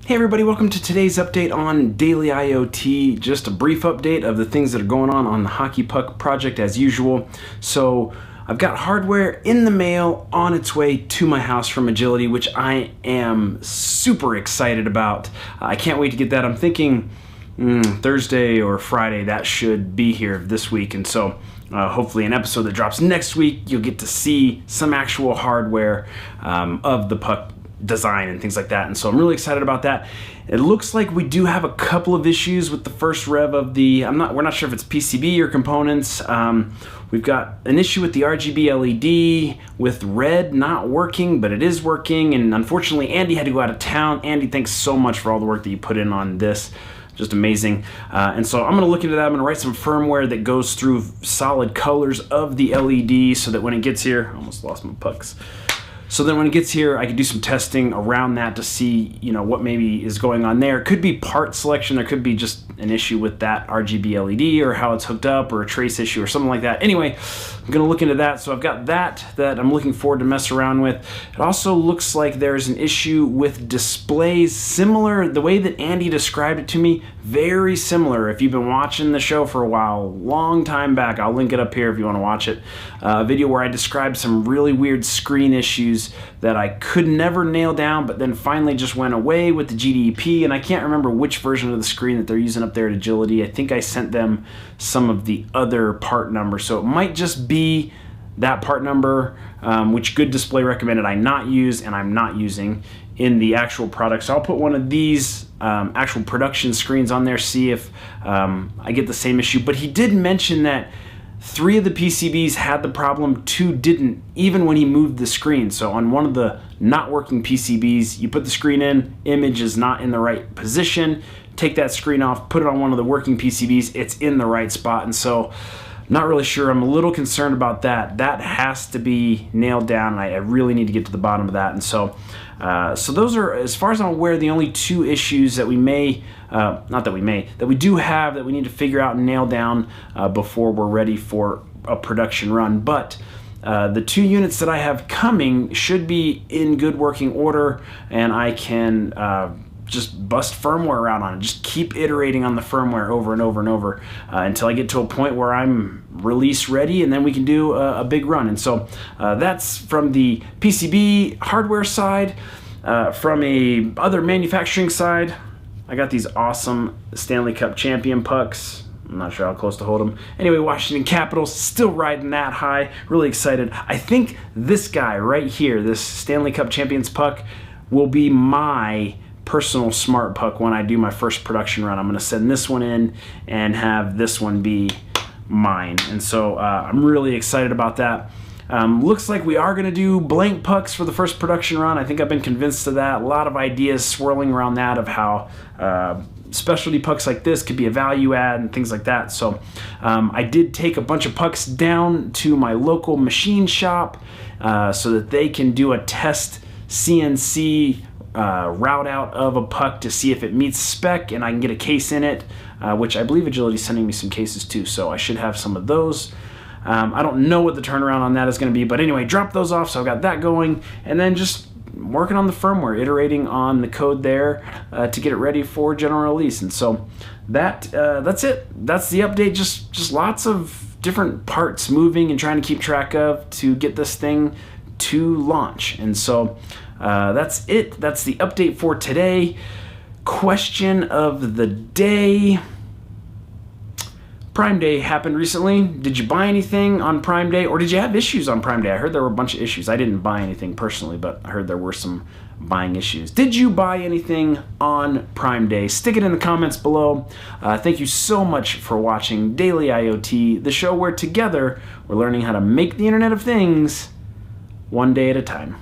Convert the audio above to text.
Hey everybody, welcome to today's update on Daily IoT. Just a brief update of the things that are going on the Hockey Puck project as usual. So I've got hardware in the mail on its way to my house from Agility, which I am super excited about. I can't wait to get that. I'm thinking Thursday or Friday that should be here this week, and so hopefully an episode that drops next week you'll get to see some actual hardware of the puck design and things like that, and so I'm really excited about that. It looks like we do have a couple of issues with the first rev of the, we're not sure if it's PCB or components. We've got an issue with the RGB LED with red not working, but it is working, and unfortunately Andy had to go out of town. Andy, thanks so much for all the work that you put in on this. Just amazing. And so I'm going to look into that. I'm going to write some firmware that goes through solid colors of the LED so that when it gets here, I almost lost my pucks. So then when it gets here, I can do some testing around that to see, what maybe is going on there. It could be part selection. There could be just an issue with that RGB LED or how it's hooked up, or a trace issue or something like that. Anyway, I'm going to look into that. So I've got that I'm looking forward to mess around with. It also looks like there's an issue with displays similar, the way that Andy described it to me, very similar. If you've been watching the show for a while, long time back, I'll link it up here if you want to watch it. A video where I described some really weird screen issues that I could never nail down, but then finally just went away with the GDEP, and I can't remember which version of the screen that they're using up there at Agility. I think I sent them some of the other part number, so it might just be that part number, which Good Display recommended I not use, and I'm not using in the actual product. So I'll put one of these actual production screens on there, see if I get the same issue. But he did mention that 3 of the PCBs had the problem, 2 didn't, even when he moved the screen. So on one of the not working PCBs, you put the screen in, image is not in the right position, take that screen off, put it on one of the working PCBs, it's in the right spot. And so not really sure. I'm a little concerned about that. That has to be nailed down, and I really need to get to the bottom of that. And so those are, as far as I'm aware, the only 2 issues that we may, that we do have that we need to figure out and nail down before we're ready for a production run. But the 2 units that I have coming should be in good working order, and I can just bust firmware around on it, just keep iterating on the firmware over and over and over until I get to a point where I'm release ready, and then we can do a big run. And so that's from the PCB hardware side. From a other manufacturing side, I got these awesome Stanley Cup champion pucks. I'm not sure how close to hold them. Anyway, Washington Capitals still riding that high. Really excited. I think this guy right here, this Stanley Cup champions puck, will be my personal smart puck when I do my first production run. I'm going to send this one in and have this one be mine. And so I'm really excited about that. Looks like we are going to do blank pucks for the first production run. I think I've been convinced of that. A lot of ideas swirling around that of how specialty pucks like this could be a value add and things like that. So I did take a bunch of pucks down to my local machine shop so that they can do a test CNC route out of a puck to see if it meets spec, and I can get a case in it, which I believe Agility is sending me some cases too, so I should have some of those. I don't know what the turnaround on that is going to be, but anyway, drop those off, so I've got that going, and then just working on the firmware, iterating on the code there to get it ready for general release. And so that's it. That's the update. Just lots of different parts moving and trying to keep track of to get this thing to launch. And so that's it. That's the update for today. Question of the day. Prime Day happened recently. Did you buy anything on Prime Day, or did you have issues on Prime Day? I heard there were a bunch of issues. I didn't buy anything personally, but I heard there were some buying issues. Did you buy anything on Prime Day? Stick it in the comments below. Thank you so much for watching Daily IoT, the show where together we're learning how to make the Internet of Things one day at a time.